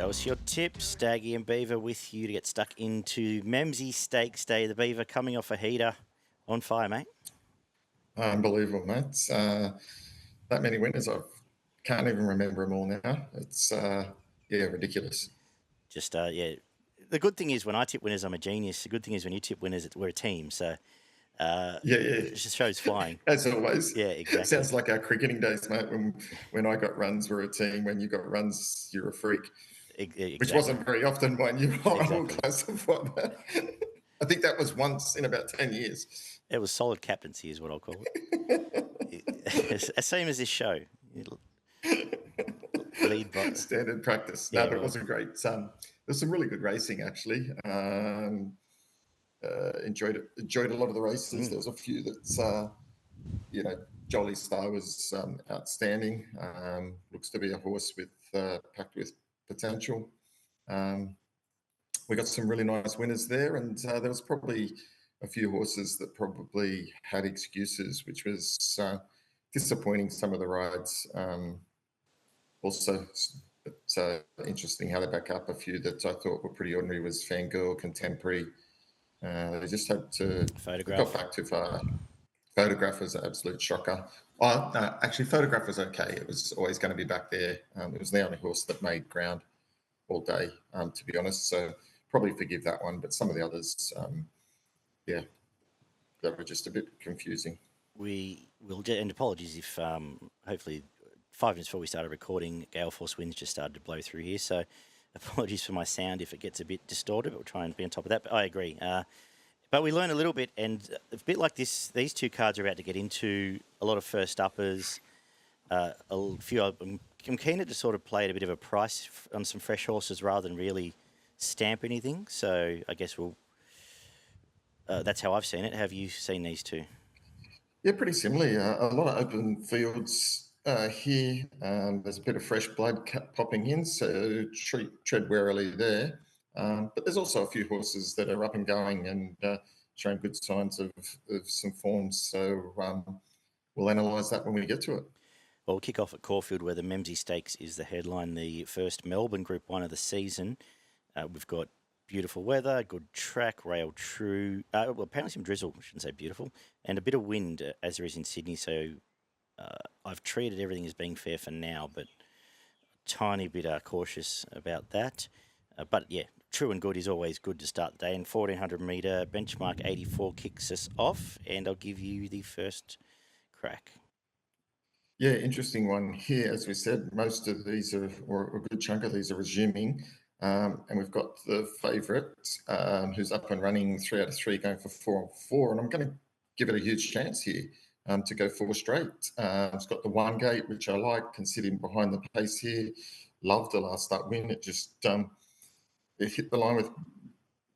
Show us your tips. Daggy and Beaver with you to get stuck into Memsie Stakes Day. The Beaver coming off a heater. On fire, mate. Unbelievable, mate. That many winners, I can't even remember them all now. It's, ridiculous. Just, The good thing is when I tip winners, I'm a genius. The good thing is when you tip winners, we're a team. So, it just shows flying. As always. Yeah, exactly. Sounds like our cricketing days, mate. When I got runs, we're a team. When you got runs, you're a freak. Exactly. Which wasn't very often, mind you. I will classify that. I think that was once in about 10 years. It was solid captaincy is what I'll call it. Same as this show. Lead by standard practice. No, but it was a great. There's some really good racing actually. Enjoyed a lot of the races. There was a few that Jolly Star was outstanding. Looks to be a horse with packed with potential. We got some really nice winners there, and there was probably a few horses that probably had excuses, which was disappointing. Some of the rides. Also, it's interesting how they back up a few that I thought were pretty ordinary. Was Fangirl, Contemporary. They just had to Photograph. Got back too far. Photograph was an absolute shocker. Oh, no, actually, Photograph was okay. It was always going to be back there. It was the only horse that made ground all day, to be honest. So probably forgive that one. But some of the others, they were just a bit confusing. We will, and apologies if hopefully 5 minutes before we started recording, gale force winds just started to blow through here. So apologies for my sound if it gets a bit distorted, but we'll try and be on top of that. But I agree. But we learned a little bit, and a bit like this, these two cards are about to get into a lot of first uppers. A few. I'm keen to sort of play at a bit of a price on some fresh horses rather than really stamp anything. So I guess we'll. That's how I've seen it. Have you seen these two? Yeah, pretty similarly. A lot of open fields here. There's a bit of fresh blood popping in, so tread warily there. But there's also a few horses that are up and going and showing good signs of some forms. So we'll analyse that when we get to it. Well, we'll kick off at Caulfield, where the Memsie Stakes is the headline, the first Melbourne Group 1 of the season. We've got beautiful weather, good track, rail true. Well, apparently some drizzle, I shouldn't say beautiful, and a bit of wind as there is in Sydney. So I've treated everything as being fair for now, but a tiny bit cautious about that. But yeah, true and good is always good to start the day. And 1400 metre benchmark 84 kicks us off, and I'll give you the first crack. Yeah, interesting one here. As we said, most of these are, or a good chunk of these are resuming. And we've got the favourite who's up and running 3 out of 3, going for 4 on 4. And I'm going to give it a huge chance here to go 4 straight. It's got the 1 gate, which I like, can sit in behind the pace here. Loved the last start win. It just it hit the line with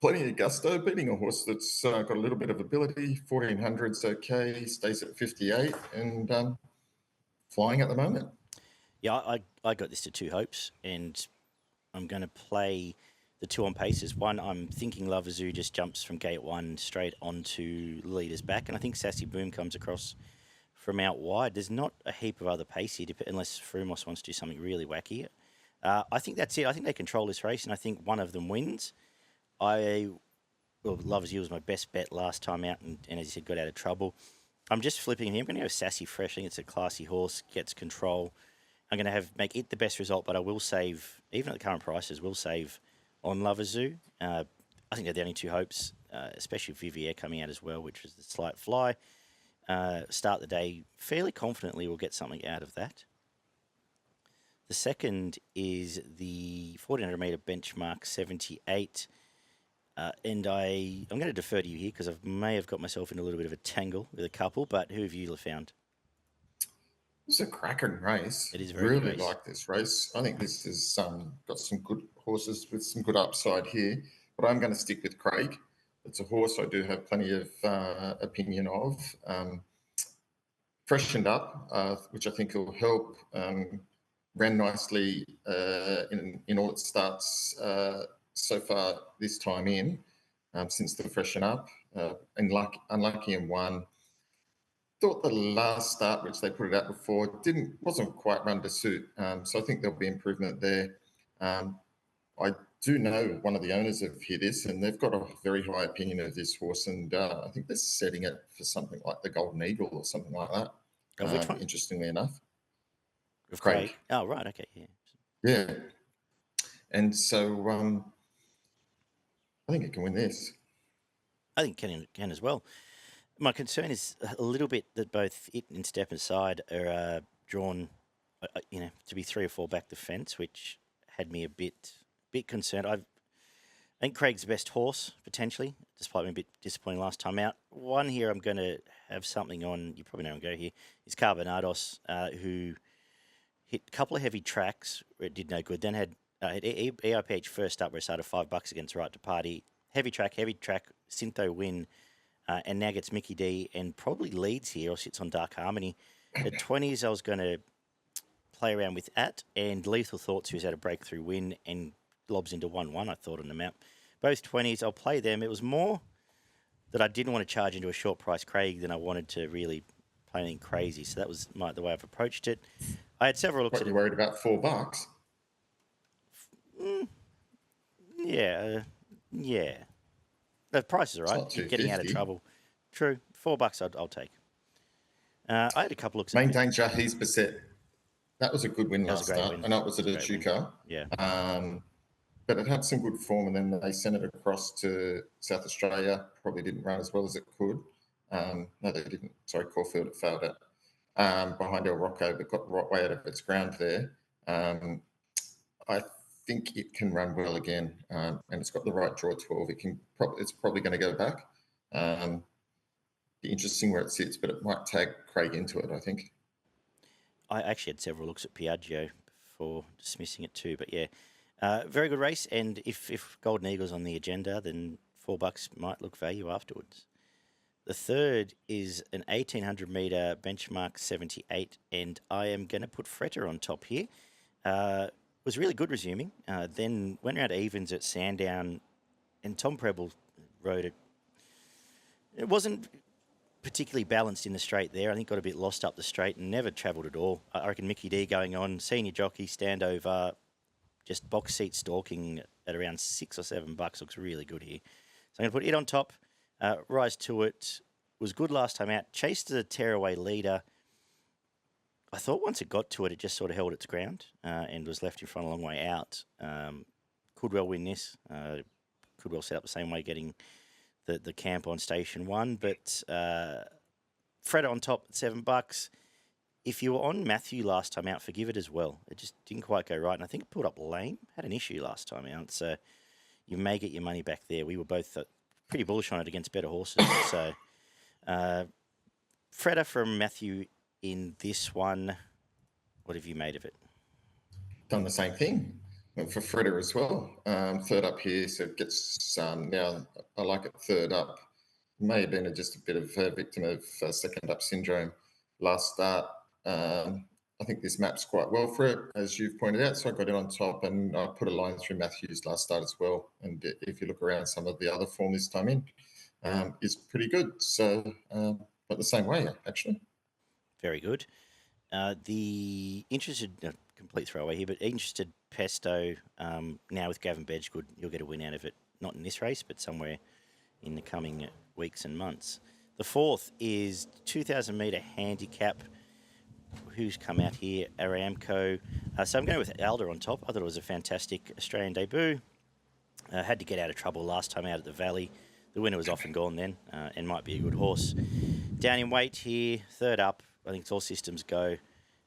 plenty of gusto, beating a horse that's got a little bit of ability. 1400's okay, stays at 58 and flying at the moment. Yeah, I got this to 2 hopes, and I'm going to play the 2 on paces. One, I'm thinking Lover Zoo just jumps from gate 1 straight onto leader's back, and I think Sassy Boom comes across from out wide. There's not a heap of other pace here, unless Frumos wants to do something really wacky. I think that's it. I think they control this race, and I think one of them wins. Lover Zoo was my best bet last time out, and as you said, got out of trouble. I'm just flipping here. I'm going to go Sassy Fresh. I think it's a classy horse, gets control. I'm going to make it the best result, but I will save, even at the current prices, will save on Lover Zoo. I think they're the only 2 hopes, especially Vivier coming out as well, which is the slight fly. Start the day fairly confidently. We'll get something out of that. The second is the 1400 metre benchmark 78. And I'm going to defer to you here because I may have got myself in a little bit of a tangle with a couple, but who have you found? It's a cracking race. It is very really good race. Like this race. I think this has got some good horses with some good upside here, but I'm going to stick with Craig. It's a horse I do have plenty of opinion of. Freshened up, which I think will help. Ran nicely in all its starts so far this time in, since the freshen up. Unlucky in 1. Thought the last start, which they put it out before, wasn't quite run to suit. So I think there'll be improvement there. I do know one of the owners of Hear This, and they've got a very high opinion of this horse, and I think they're setting it for something like the Golden Eagle or something like that. Of which one? Interestingly enough. Of Craig. Oh, right. Okay. Yeah. Yeah. And so I think it can win this. I think it can as well. My concern is a little bit that both it and Step Aside are drawn, to be 3 or 4 back the fence, which had me a bit concerned. I think Craig's the best horse, potentially, despite being a bit disappointing last time out. One here I'm going to have something on, you probably know I'm going to go here, is Carbonados, who hit a couple of heavy tracks where it did no good. Then had EIPH first up where it started $5 against Right to Party. Heavy track, Syntho win, and now gets Mickey D and probably leads here or sits on Dark Harmony. At 20s, I was going to play around with and Lethal Thoughts, who's had a breakthrough win and lobs into 1-1, I thought, on the map. Both 20s, I'll play them. It was more that I didn't want to charge into a short price Craig than I wanted to really play anything crazy. So that was the way I've approached it. I had several looks at it. What, you worried about $4? Yeah. The price is right. You're getting out of trouble. True. $4 I'll take. I had a couple looks Main danger, he's beset. That was a good win last start. Win. I know it was at Echuca. Yeah. But it had some good form, and then they sent it across to South Australia. Probably didn't run as well as it could. No, they didn't. Sorry, Caulfield, it failed it. Behind El Rocco, but got right way out of its ground there. I think it can run well again, and it's got the right draw 12. It's probably going to go back. Be interesting where it sits, but it might tag Craig into it, I think. I actually had several looks at Piaggio before dismissing it too, but yeah, very good race. And if Golden Eagle's on the agenda, then $4 might look value afterwards. The third is an 1,800 metre benchmark 78, and I am going to put Fretta on top here. Was really good resuming. Then went around evens at Sandown, and Tom Preble rode it. It wasn't particularly balanced in the straight there. I think got a bit lost up the straight and never travelled at all. I reckon Mickey D going on, senior jockey, stand over, just box seat stalking at around $6 or $7 looks really good here. So I'm going to put it on top. Rise to it. Was good last time out. Chased the tearaway leader. I thought once it got to it, it just sort of held its ground and was left in front a long way out. Could well win this. Could well set up the same way, getting the camp on station 1. But Fretta on top at $7. If you were on Matthew last time out, forgive it as well. It just didn't quite go right. And I think it pulled up lame. Had an issue last time out. So you may get your money back there. We were both pretty bullish on it against better horses. So Fretta from Matthew in this one. What have you made of it? Done the same thing for Fretta as well. Third up here, so it gets now. I like it third up. May have been just a bit of a victim of second up syndrome last start. I think this maps quite well for it, as you've pointed out. So I got it on top, and I put a line through Matthew's last start as well. And if you look around, some of the other form this time in is pretty good. So, but the same way actually. Very good. The interested, complete throwaway here, but interested Pesto now with Gavin Bedgegood, you'll get a win out of it. Not in this race, but somewhere in the coming weeks and months. The fourth is 2,000 metre handicap. Who's come out here? Aramco. So I'm going with Elder on top. I thought it was a fantastic Australian debut. Had to get out of trouble last time out at the Valley. The winner was off and gone then, and might be a good horse. Down in weight here, third up. I think it's all systems go.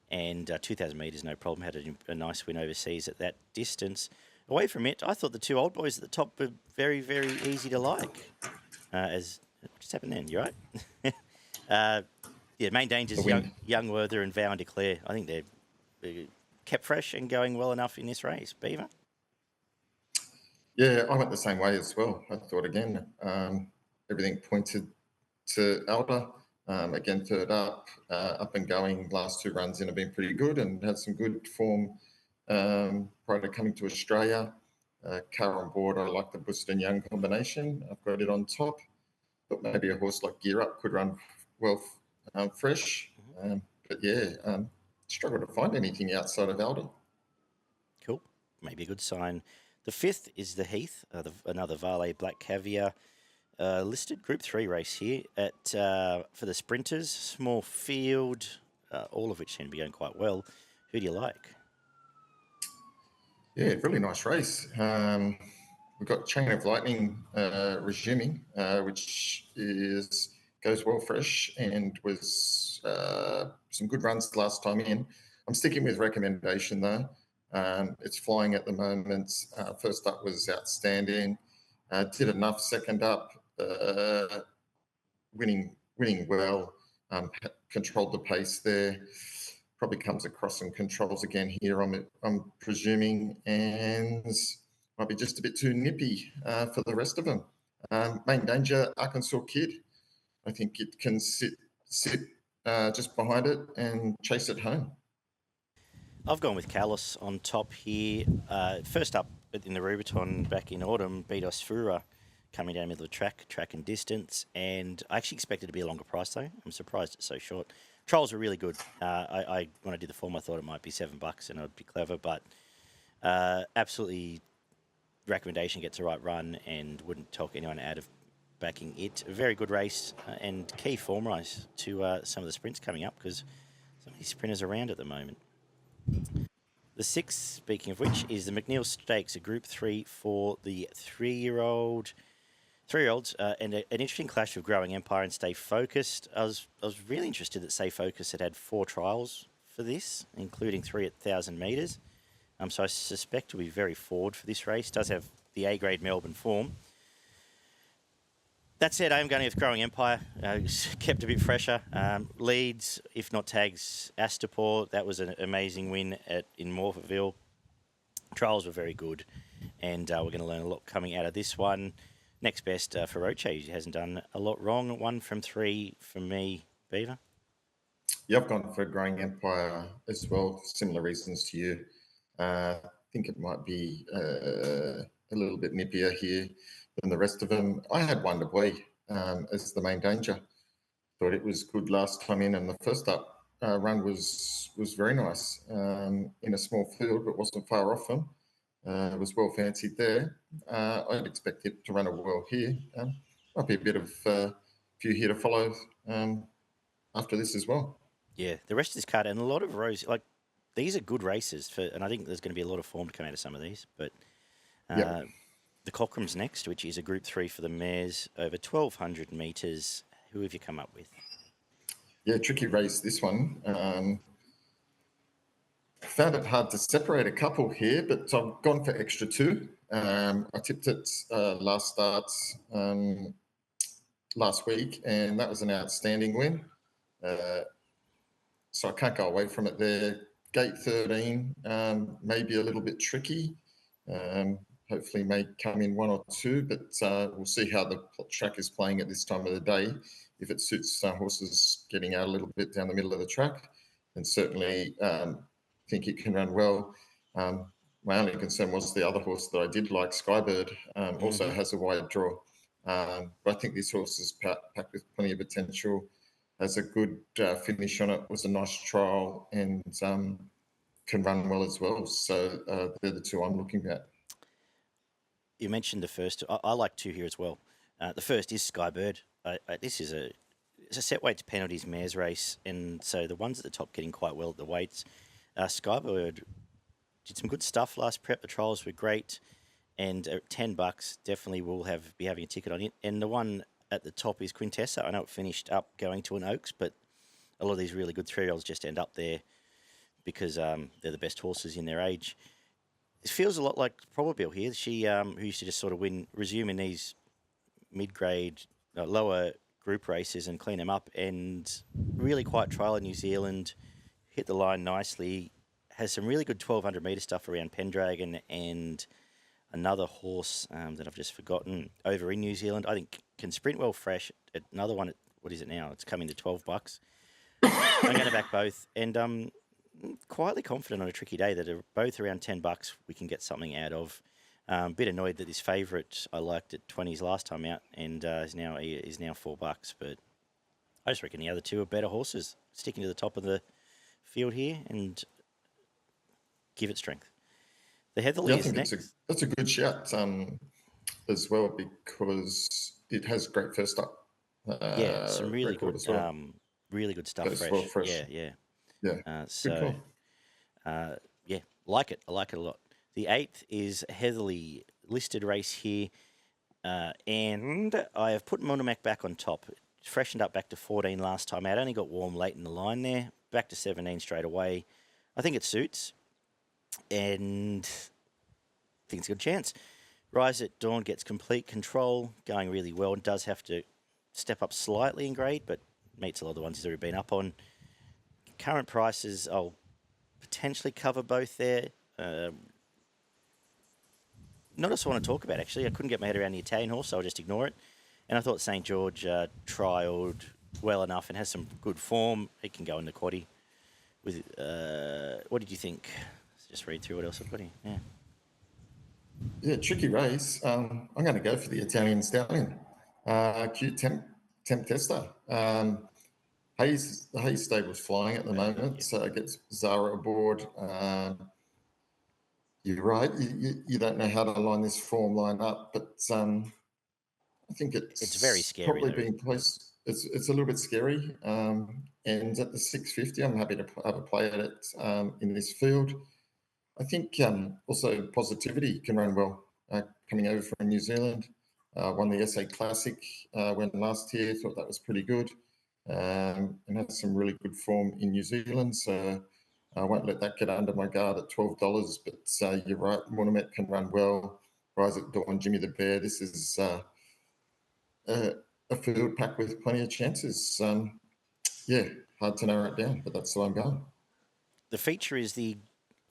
And 2,000 metres, no problem. Had a nice win overseas at that distance. Away from it, I thought the two old boys at the top were very, very easy to like. What just happened then? You right? Yeah, main dangers, young Werther and Vow and Declare. I think they're kept fresh and going well enough in this race. Beaver? Yeah, I went the same way as well. I thought again, everything pointed to Elder. Again, third up and going. Last 2 runs in have been pretty good and had some good form prior to coming to Australia. Car on board, I like the Buston and Young combination. I've got it on top. But maybe a horse like Gear Up could run well fresh. But yeah, struggle to find anything outside of Elder. Cool. Maybe a good sign The 5th is the Heath, another Valet Black Caviar. Listed Group 3 race here at for the sprinters. Small field, all of which seem to be going quite well. Who do you like? Yeah, really nice race. We've got Chain of Lightning resuming, which goes well fresh and was some good runs last time in. I'm sticking with recommendation though. It's flying at the moment. First up was outstanding. Did enough second up, winning well. Controlled the pace there. Probably comes across and controls again here, I'm presuming, and might be just a bit too nippy for the rest of them. Main danger, Arkansas Kid. I think it can sit just behind it and chase it home. I've gone with Callus on top here. First up in the Rubiton back in autumn, Beatos Fura coming down the middle of the track and distance, and I actually expected it to be a longer price though. I'm surprised it's so short. Trials were really good. When I did the form, I thought it might be $7 and I'd be clever, but absolutely recommendation gets the right run and wouldn't talk anyone out of backing it. A very good race and key form rise to some of the sprints coming up because so many sprinters around at the moment. The 6th, speaking of which, is the McNeil Stakes, a Group 3 for the three-year-olds, and an interesting clash of Growing Empire and Stay Focused. I was really interested that Stay Focused had 4 trials for this, including 3 at 1,000 metres. So I suspect it'll be very forward for this race. Does have the A-grade Melbourne form. That said, I am going with Growing Empire. Kept a bit fresher. Leads, if not tags, Astapor. That was an amazing win in Morphettville. Trials were very good, and we're going to learn a lot coming out of this one. Next best for Roche. He hasn't done a lot wrong. 1 from 3 from me, Beaver. Yeah, I've gone for Growing Empire as well. Similar reasons to you. I think it might be a little bit nippier here than the rest of them. I had Wonder Boy as the main danger. Thought it was good last time in, and the first up run was very nice in a small field, but wasn't far off them. It was well fancied there. I'd expect it to run a well here. Might be a bit of few here to follow after this as well. Yeah, the rest of this card and a lot of these are good races and I think there's going to be a lot of form to come out of some of these. But the Cockram's next, which is a Group 3 for the mares over 1,200 metres. Who have you come up with? Yeah, tricky race this one. Found it hard to separate a couple here, but I've gone for extra 2. I tipped it last start last week, and that was an outstanding win. So I can't go away from it there. Gate 13, maybe a little bit tricky. Hopefully may come in 1 or 2, but we'll see how the track is playing at this time of the day. If it suits horses getting out a little bit down the middle of the track, then certainly think it can run well. My only concern was the other horse that I did like, Skybird, also has a wide draw. But I think this horse is packed with plenty of potential, has a good finish on it, was a nice trial, and can run well as well. So they're the 2 I'm looking at. You mentioned the first. I like 2 here as well. The first is Skybird. This is it's a set weight to penalties mares race, and so the ones at the top getting quite well at the weights. Skybird did some good stuff last prep. The trials were great, and at $10 definitely will be having a ticket on it. And the one at the top is Quintessa. I know it finished up going to an Oaks, but a lot of these really good 3-year-olds just end up there because they're the best horses in their age. It feels a lot like Probabil here. She, who used to just sort of resume in these mid-grade, lower group races and clean them up, and really quite trial in New Zealand, hit the line nicely, has some really good 1,200 metre stuff around Pendragon and another horse that I've just forgotten over in New Zealand. I think can sprint well fresh. Another one, what is it now? It's coming to $12. I'm going to back both, and quietly confident on a tricky day that are both around $10 we can get something out of. A bit annoyed that this favourite I liked at 20s last time out and is now $4, but I just reckon the other 2 are better horses, sticking to the top of the field here and give it strength. The Heatherlie Yeah, I is think next. that's a good shout as well, because it has great first up Yeah, some record as well. really good stuff. Goes well Fresh. fresh. Yeah, yeah. Yeah, good So, call. yeah, like it. I like it a lot. The 8th is Heatherlie, listed race here. And I have put Monomac back on top. Freshened up back to 14 last time out. Only got warm late in the line there. Back to 17 straight away. I think it suits. And I think it's a good chance. Rise at Dawn gets complete control, going really well, and does have to step up slightly in grade, but meets a lot of the ones he's already been up on. Current prices, I'll potentially cover both there. Not else I want to talk about, actually. I couldn't get my head around the Italian horse, so I'll just ignore it. And I thought St. George trialled well enough and has some good form. He can go in the quaddie. With what did you think? Let's just read through what else I've got here. Yeah. Yeah, tricky race. I'm going to go for the Italian stallion. Cute temp tester. The Hayes stable's flying at the moment, Yeah. so it gets Zara aboard. You're right. You don't know how to line this form line up, but I think It's very it's scary, probably though. being placed. It's a little bit scary. And at the 650, I'm happy to have a play at it in this field. I think also Positivity can run well coming over from New Zealand. Won the SA Classic when last year. Thought that was pretty good, and has some really good form in New Zealand. So I won't let that get under my guard at $12. But you're right, Monument can run well. Rise at Dawn, Jimmy the Bear. This is a field pack with plenty of chances. Yeah, hard to narrow it down, but that's where I'm going. The feature is the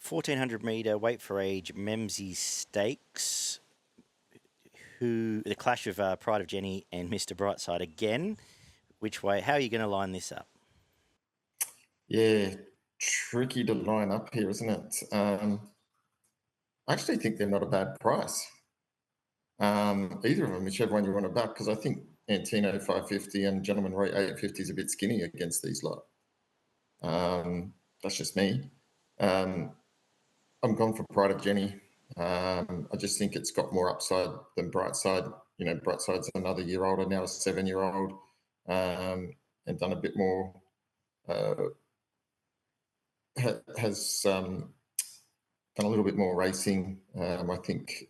1400 metre weight for age Memsie Stakes, the clash of Pride of Jenni and Mr. Brightside again. Which way? How are you going to line this up? Yeah, tricky to line up here, isn't it? I actually think they're not a bad price. Either of them, whichever one you want to back, because I think Antino 550 and Gentleman Roy 850 is a bit skinny against these lot. That's just me. I'm gone for Pride of Jenni. I just think it's got more upside than Brightside. You know, Brightside's another year older now, a 7-year-old, and done a bit more. Has done a little bit more racing. I think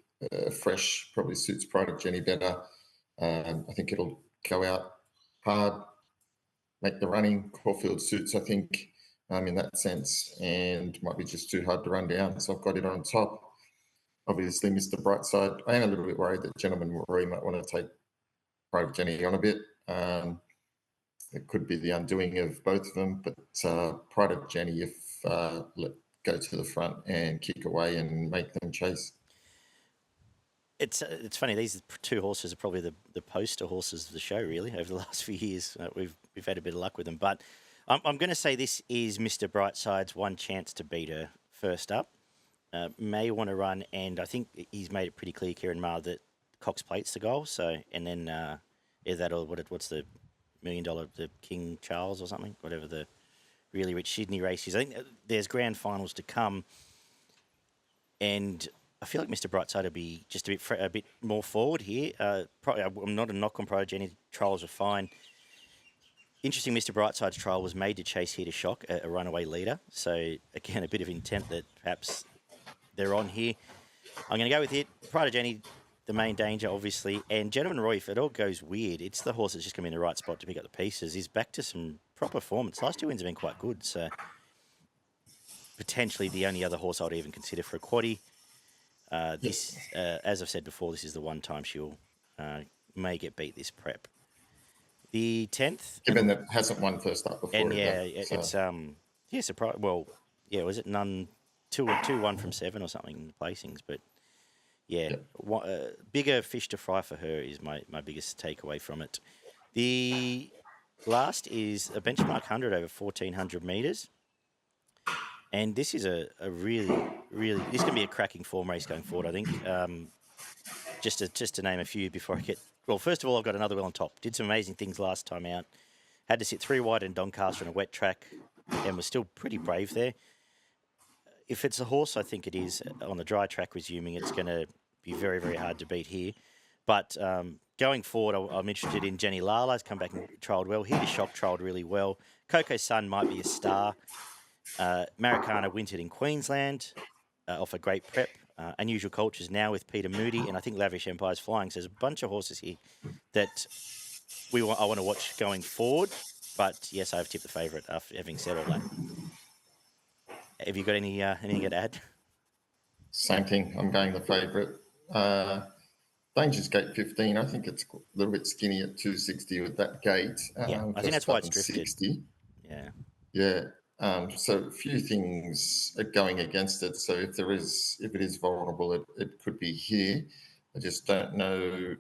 Fresh probably suits Pride of Jenni better. I think it'll go out hard, make the running. Caulfield suits, I think, in that sense, and might be just too hard to run down. So I've got it on top. Obviously, Mr. Brightside. I am a little bit worried that Gentleman Rory might want to take Pride of Jenni on a bit. It could be the undoing of both of them, but Pride of Jenni, if let go to the front and kick away and make them chase. It's funny. These two horses are probably the poster horses of the show. Really, over the last few years, we've had a bit of luck with them. But I'm going to say this is Mr. Brightside's one chance to beat her first up. May want to run, and I think he's made it pretty clear, Kieran Maher, that Cox Plate's the goal. So, and then is that or what's the $1 million, the King Charles or something, whatever the really rich Sydney race is. I think there's grand finals to come, and I feel like Mr. Brightside will be just a bit more forward here. Probably, I'm not a knock on Pride of Jenni. Trials are fine. Interesting, Mr. Brightside's trial was made to chase here to shock a runaway leader. So, again, a bit of intent that perhaps they're on here. I'm going to go with it. Pride of Jenni, the main danger, obviously. And Gentleman Roy, if it all goes weird, it's the horse that's just going to be in the right spot to pick up the pieces. He's back to some proper form. Its last 2 wins have been quite good. So, potentially the only other horse I would even consider for a quaddie. This, as I've said before, this is the one time she'll may get beat this prep. The 10th, given that hasn't won first up before. and it's surprise. Well, was it none 2-1 from 7 or something in the placings? But bigger fish to fry for her is my biggest takeaway from it. The last is a benchmark 100 over 1400 metres. And this is a really, this can be a cracking form race going forward, I think. Just to name a few before I get... Well, first of all, I've got Another Well on top. Did some amazing things last time out. Had to sit 3 wide in Doncaster on a wet track and was still pretty brave there. if it's a horse, I think it is on the dry track resuming. It's going to be very, very hard to beat here. But going forward, I'm interested in Jenni Lala's come back and trialled well. Here to Shock trialled really well. Coco Sun might be a star. Maracana wintered in Queensland off a great prep. Unusual Cultures now with Peter Moody, and I think Lavish Empire's flying. So there's a bunch of horses here that I want to watch going forward. But yes, I've tipped the favourite after having said all that. Have you got anything to add? Same thing. I'm going the favourite. Danger's gate 15. I think it's a little bit skinny at 260 with that gate. Yeah, I think that's why it's drifted. 60. Yeah. Yeah. So a few things are going against it. So if it is vulnerable, it could be here. I just don't know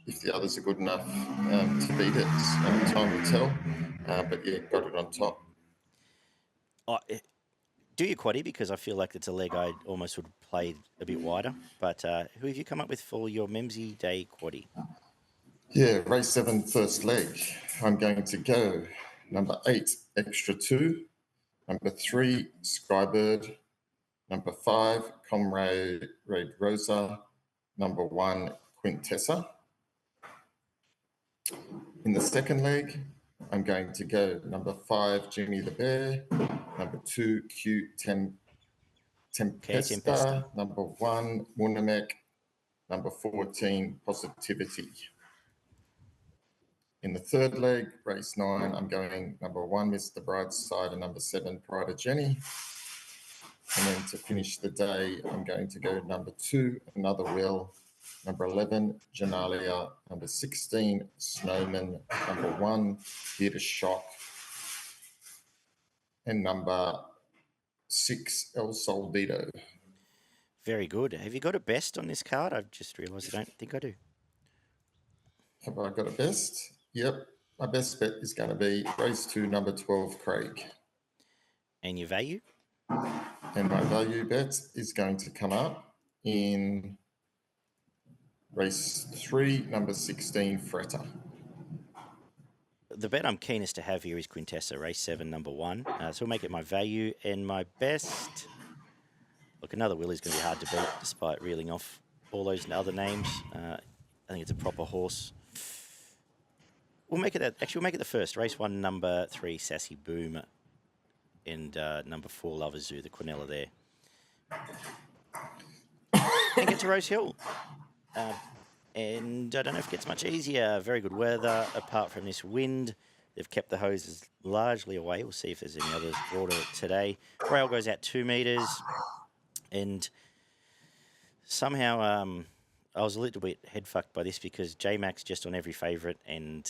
if the others are good enough to beat it. Time will tell. But yeah, got it on top. Do your quaddie, because I feel like it's a leg I almost would play a bit wider. But who have you come up with for your Memsie Day quaddie? Yeah, race 7, first leg. I'm going to go number 8, Extra 2, number 3, Skybird, number 5, Comrade Rosa, number 1, Quintessa. In the second leg, I'm going to go number 5, Jimmy the Bear, number 2, Tempesta, number 1, Munamek, number 14, Positivity. In the third leg, race 9, I'm going number 1, Mr. Brightside, and number 7, Pride of Jenni. And then to finish the day, I'm going to go number 2, Another Will, number 11, Janalia, number 16, Snowman, number 1, Here to Shock, and number 6, El Soldito. Very good. Have you got a best on this card? I've just realised I don't think I do. Have I got a best? Yep. My best bet is going to be race 2, number 12, Craig. And your value? And my value bet is going to come up in race 3, number 16, Fretta. The bet I'm keenest to have here is Quintessa, race 7, number 1. So we'll make it my value. And my best... Look, Another Will is going to be hard to beat, despite reeling off all those other names. I think it's a proper horse. We'll make it the first. Race 1, number 3, Sassy Boom. And number 4, Lover's Zoo, the Quinella there. And get to Rosehill. And I don't know if it gets much easier. Very good weather, apart from this wind. They've kept the hoses largely away. We'll see if there's any others broader today. Rail goes out 2 metres. And somehow I was a little bit head-fucked by this, because J-Max just on every favourite, and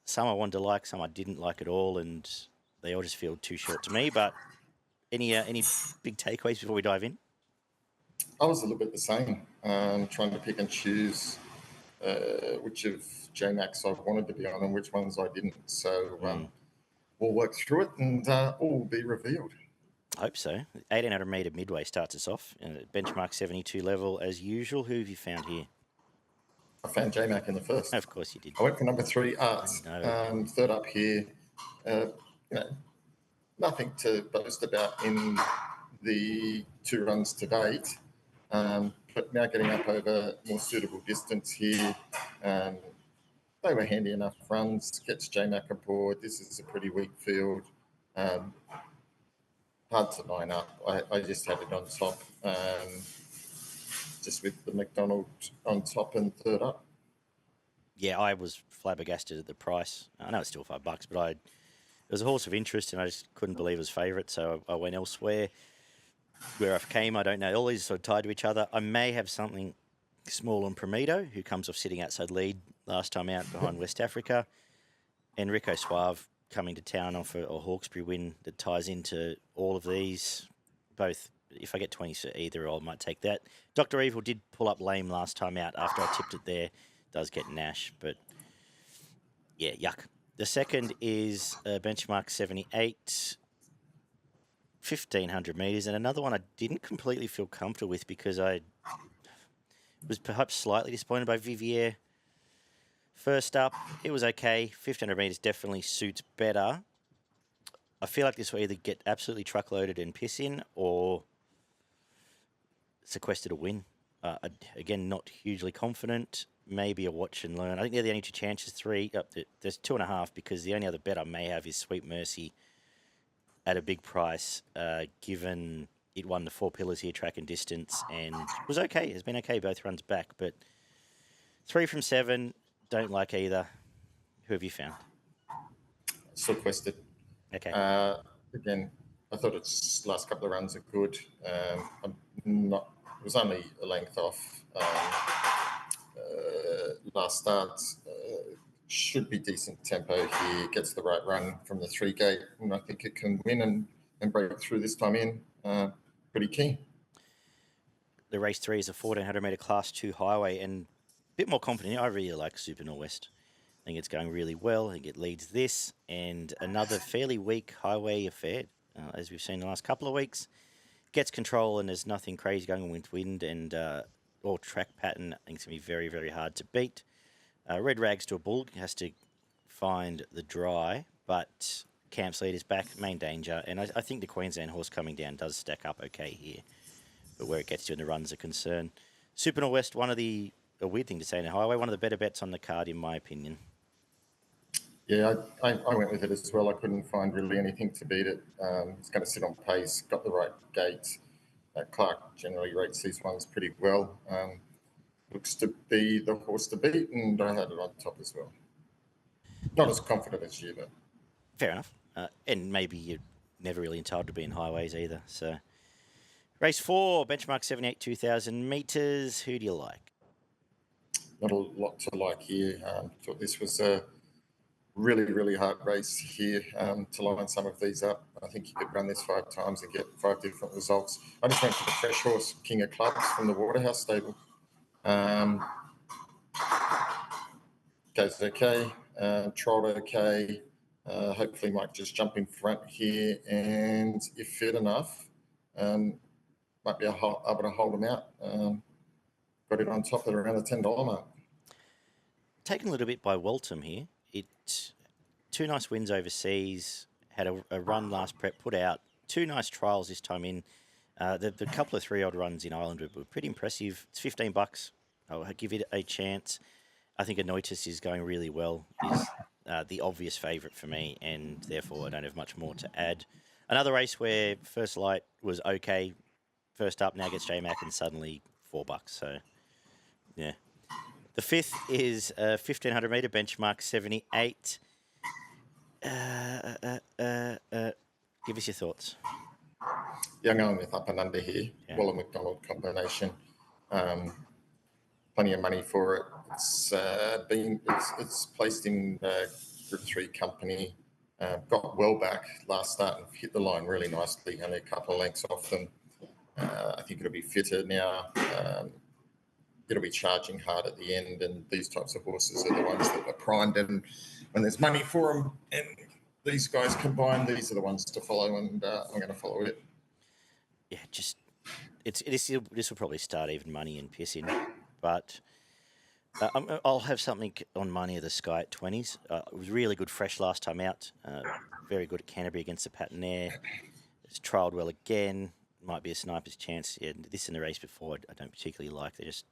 some I wanted to like, some I didn't like at all, and they all just feel too short to me. But any big takeaways before we dive in? I was a little bit the same, trying to pick and choose which of J-Max I wanted to be on and which ones I didn't. So we'll work through it, and all will be revealed. I hope so. 1800 metre midway starts us off. Benchmark 72 level as usual. Who have you found here? I found J-Mac in the first. Of course you did. I went for number 3, Arts. Third up here. Nothing to boast about in the 2 runs to date, but now getting up over more suitable distance here. They were handy enough runs. Gets J-Mac aboard. This is a pretty weak field. Hard to line up. I just had it on top, just with the McDonald on top and third up. Yeah, I was flabbergasted at the price. I know it's still $5, but it was a horse of interest, and I just couldn't believe it was favourite, so I went elsewhere. Where I came, I don't know. All these are sort of tied to each other. I may have something small on Prometo, who comes off sitting outside lead last time out behind West Africa. Enrico Suave coming to town off a Hawkesbury win that ties into all of these. Both, if I get 20s for either, I might take that. Dr. Evil did pull up lame last time out after I tipped it there. Does get Nash, but yeah, yuck. The second is benchmark 78, 1,500 metres, and another one I didn't completely feel comfortable with, because I was perhaps slightly disappointed by Vivier. First up, it was okay. 1,500 metres definitely suits better. I feel like this will either get absolutely truckloaded and piss in or sequestered a win. Again, not hugely confident. Maybe a watch and learn. I think they're the only two chances. There's 2.5 because the only other bet I may have is Sweet Mercy at a big price, given it won the 4 pillars here, track and distance, and was okay. Has been okay both runs back, but 3 from 7, don't like either. Who have you found? Sequestered. Okay. Again, I thought its last couple of runs are good. I'm not. It was only a length off last start. Should be decent tempo here. Gets the right run from the 3 gate, and I think it can win and break through this time in. Pretty keen. The race 3 is a 1400 metre Class 2 highway, and a bit more confident. I really like Super Norwest. I think it's going really well. I think it leads this, and another fairly weak highway affair, as we've seen the last couple of weeks. Gets control, and there's nothing crazy going on with wind and or track pattern. I think it's going to be very, very hard to beat. Red Rags to a Bull has to find the dry, but Camp's lead is back, main danger. And I think the Queensland horse coming down does stack up okay here. But where it gets to in the run's a concern. Super Norwest, a weird thing to say in the highway, one of the better bets on the card, in my opinion. Yeah, I went with it as well. I couldn't find really anything to beat it. It's going to sit on pace, got the right gate. Clark generally rates these ones pretty well. Looks to be the horse to beat, and I had it on top as well. Not as confident as you, but... Fair enough. And maybe you're never really entitled to be in highways either. So, race 4, benchmark 78 2,000 metres. Who do you like? Not a lot to like here. Thought this was a really, really hard race here to line some of these up. I think you could run this 5 times and get 5 different results. I just went for the fresh horse, King of Clubs from the Waterhouse stable. Goes okay, trolled okay. Hopefully might just jump in front here, and if fit enough, might be able to hold them out. Got it on top at around the $10 mark. Taken a little bit by Waltham here. 2 nice wins overseas, had a run last prep, put out 2 nice trials this time in. The couple of 3-odd runs in Ireland were pretty impressive. It's $15. I'll give it a chance. I think N8 is going really well. Is the obvious favourite for me, and therefore I don't have much more to add. Another race where First Light was okay, first up, now gets J-Mac, and suddenly $4. So, yeah. The 5th is a 1,500 metre benchmark 78. Give us your thoughts. Yeah, I'm going with up and under here. Yeah. Waller McDonald combination. Plenty of money for it. It's placed in Group 3 company. Got well back last start and hit the line really nicely. Only a couple of lengths off them. I think it'll be fitter now. It'll be charging hard at the end, and these types of horses are the ones that are primed, and when there's money for them and these guys combine, these are the ones to follow, and I'm going to follow it. Yeah, this will probably start even money and piss in, but I'll have something on Money of the Sky at 20s. It was really good fresh last time out. Very good at Canterbury against the pattern there. It's trialled well again. Might be a sniper's chance. Yeah, this in the race before I don't particularly like. They just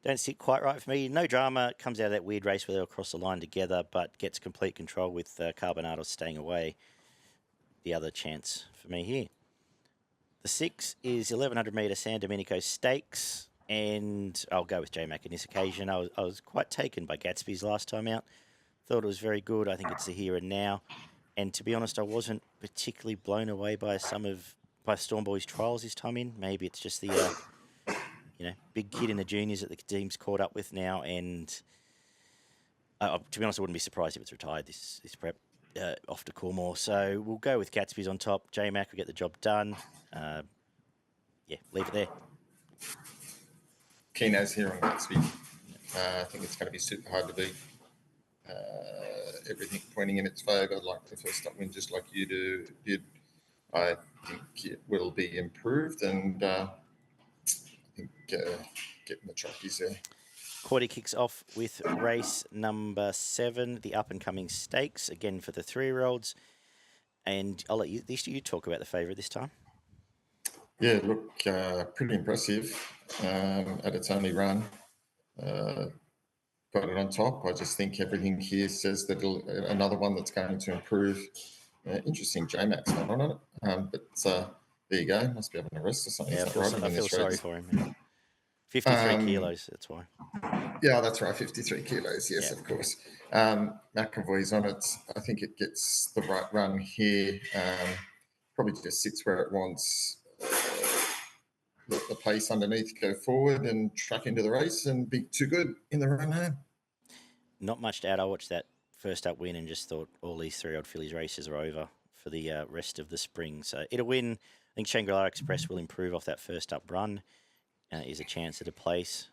don't sit quite right for me. No drama. Comes out of that weird race where they'll cross the line together, but gets complete control with Carbonado staying away. The other chance for me here. The 6 is 1,100 metre San Domineco Stakes, and I'll go with J-Mac on this occasion. I was quite taken by Gatsby's last time out. Thought it was very good. I think it's the here and now. And to be honest, I wasn't particularly blown away by by Stormboy's trials this time in. Maybe it's just the big kid in the juniors that the team's caught up with now. And to be honest, I wouldn't be surprised if it's retired this prep off to Coolmore. So we'll go with Gatsby's on top. J-Mac will get the job done. Leave it there. Keen as here on Gatsby. I think it's going to be super hard to beat. Everything pointing in its favour. I'd like the first up win just like you did. I think it will be improved, and I think getting the truckies there. Quaddie kicks off with race number 7, the up-and-coming stakes, again for the 3-year-olds. And I'll let you talk about the favourite this time. Yeah, look, pretty impressive at its only run. Got it on top. I just think everything here says that another one that's going to improve. Interesting J-Max one on it. But there you go. Must be having a rest or something. Yeah, He's not riding I in feel this sorry race. for him. 53 kilos, that's why. Yeah, that's right. 53 kilos. Yes, Yeah. of course. McAvoy's on it. I think it gets the right run here. Probably just sits where it wants. Let the pace underneath go forward and truck into the race and be too good in the run home. Not much to add. I watched that first up win and just thought all these 3-year-old fillies races are over for the rest of the spring. So it'll win. I think Shangri-La Express will improve off that first up run. Is a chance at a place.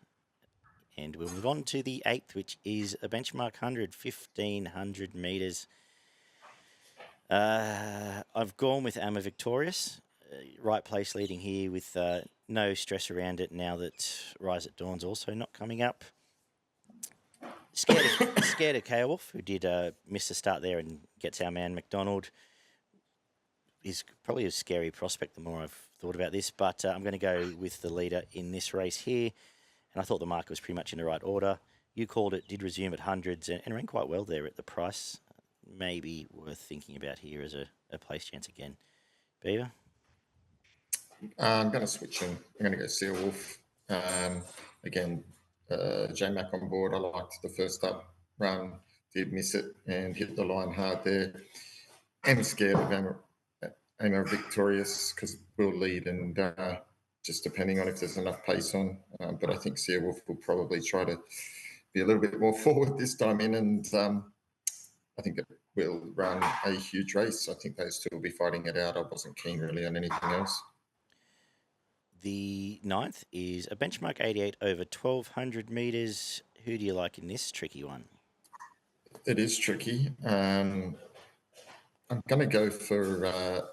And we'll move on to the 8th, which is a benchmark 1,500 metres. I've gone with Amma Victorious. Right place leading here with no stress around it now that Rise at Dawn's also not coming up. Scared of Caulfield, who did miss the start there and gets our man McDonald. Is probably a scary prospect the more I've thought about this, but I'm going to go with the leader in this race here. And I thought the market was pretty much in the right order. You called it, did resume at hundreds and ran quite well there at the price. Maybe worth thinking about here as a place chance again. Beaver? I'm going to switch in. I'm going to go Seawolf. Again, J-Mac on board. I liked the first up run. Did miss it and hit the line hard there. I'm scared of Amma Victorious because we'll lead and just depending on if there's enough pace on. But I think Seawolf will probably try to be a little bit more forward this time in, and I think it will run a huge race. I think those two will be fighting it out. I wasn't keen really on anything else. The 9th is a benchmark 88 over 1,200 metres. Who do you like in this tricky one? It is tricky. I'm going to go for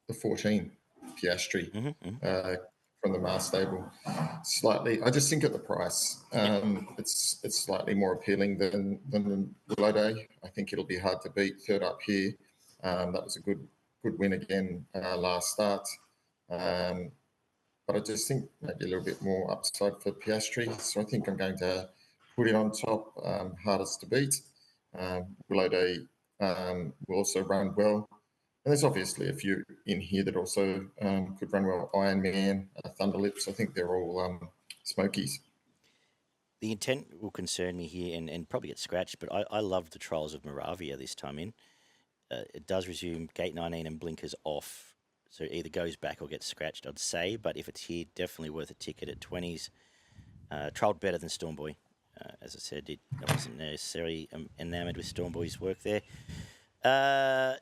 the 14 Piastri from the Mars stable. Slightly, I just think at the price, it's slightly more appealing than the Willow Day. I think it'll be hard to beat. Third up here, that was a good win again last start. But I just think maybe a little bit more upside for Piastri. So I think I'm going to put it on top, hardest to beat. Willow Day will also run well. And there's obviously a few in here that also could run well. Iron Man, Thunderlips, I think they're all smokies. The intent will concern me here and probably get scratched, but I love the trials of Moravia this time in. It does resume gate 19 and blinkers off. So it either goes back or gets scratched, I'd say. But if it's here, definitely worth a ticket at 20s. Trialled better than Stormboy. As I said, I wasn't necessarily enamoured with Stormboy's work there.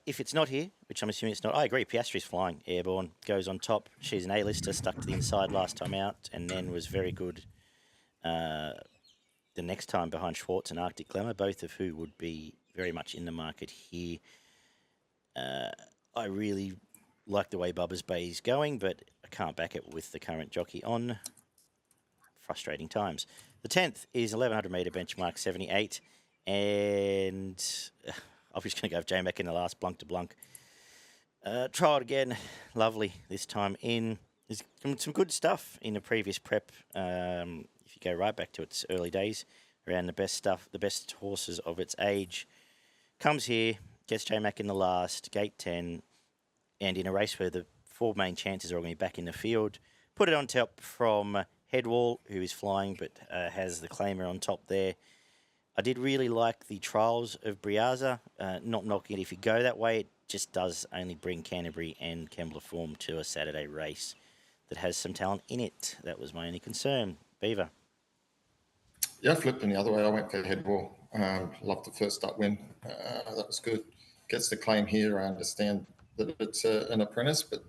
If it's not here, which I'm assuming it's not, I agree. Piastri's flying, airborne, goes on top. She's an A-lister, stuck to the inside last time out, and then was very good the next time behind Schwartz and Arctic Glamour, both of who would be very much in the market here. I really like the way Bubba's Bay is going, but I can't back it with the current jockey on. Frustrating times. The 10th is 1,100 metre benchmark 78, and I'm just going to go with J-Mac in the last blunk to blunk. Try it again. Lovely this time in. There's some good stuff in the previous prep. If you go right back to its early days, around the best stuff, the best horses of its age. Comes here, gets J-Mac in the last, gate 10, and in a race where the 4 main chances are all going to be back in the field. Put it on top from Headwall, who is flying but has the claimer on top there. I did really like the trials of Briaza. Not knocking it if you go that way. It just does only bring Canterbury and Kembla form to a Saturday race that has some talent in it. That was my only concern. Beaver. Yeah, I flipped in the other way. I went for Headwall. Loved the first up win. That was good. Gets the claim here. I understand that it's an apprentice, but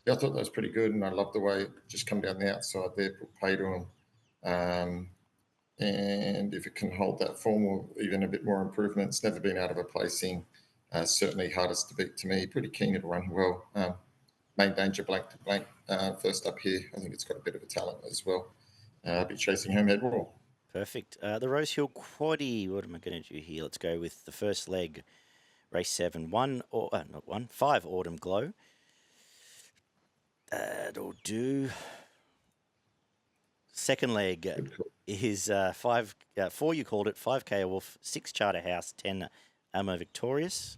yeah, I thought that was pretty good, and I love the way it just come down the outside there, put pay to him. And if it can hold that form or even a bit more improvement, it's never been out of a placing. Certainly hardest to beat to me. Pretty keen it'll run well. Main danger blank to blank. First up here, I think it's got a bit of a talent as well. I'll be chasing home Headwall. Perfect. The Rosehill quaddie. What am I going to do here? Let's go with the first leg. Race 7, not 1, 5 Autumn Glow. That'll do. Second leg is 4, you called it, 5K Wolf, 6 Charterhouse, 10 Amo Victorious.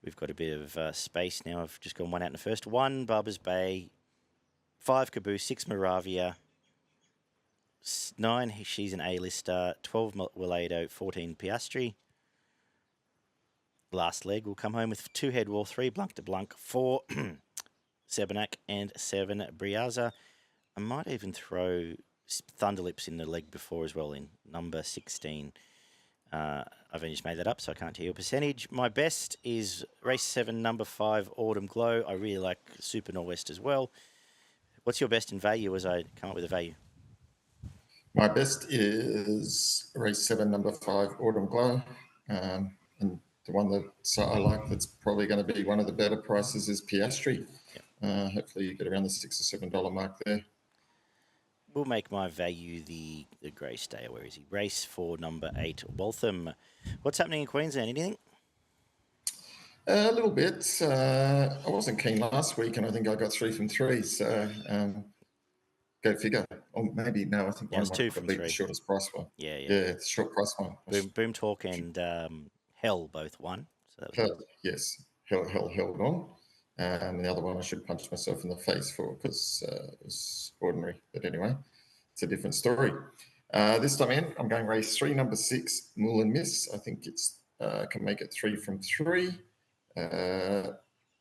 We've got a bit of space now. I've just gone 1 out in the first. 1 Barbers Bay, 5 Caboose, 6 Moravia, 9 She's an A-lister, 12 Willado, 14 Piastri. Last leg will come home with 2 Headwall, 3 Blanc de Blanc, 4 Sebenak, and 7 Briaza. I might even throw Thunderlips in the leg before as well in number 16. I've only just made that up, so I can't tell you a percentage. My best is race 7, number 5, Autumn Glow. I really like Super Norwest as well. What's your best in value as I come up with a value? My best is race 7, number 5, Autumn Glow. And the one that I like that's probably going to be one of the better prices is Piastri. Yep. Hopefully you get around the $6 or $7 mark there. We'll make my value the grey stay. Where is he? Race 4, number 8, Waltham. What's happening in Queensland? Anything? A little bit. I wasn't keen last week, and I think I got 3 from 3. So go figure. Or maybe no. I think it was 2 from 3. The shortest price one. Yeah. Yeah, the short price one. Boom Talk and Hell both won. So that was yes, Hell held on. And the other one I should punch myself in the face for because it was ordinary. But anyway, it's a different story. This time in, I'm going race 3, number 6, Mool and Miss. I think it's can make it 3 from 3.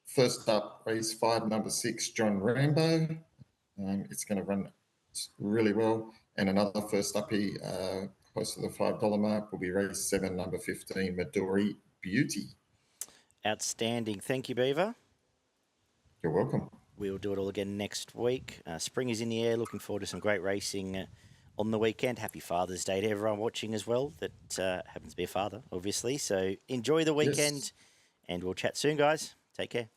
First up, race 5, number 6, John Rambo. It's going to run really well. And another first uppy close to the $5 mark will be race 7, number 15, Midori Beauty. Outstanding. Thank you, Beaver. You're welcome. We'll do it all again next week. Spring is in the air. Looking forward to some great racing on the weekend. Happy Father's Day to everyone watching as well that happens to be a father, obviously. So enjoy the weekend, and we'll chat soon, guys. Take care.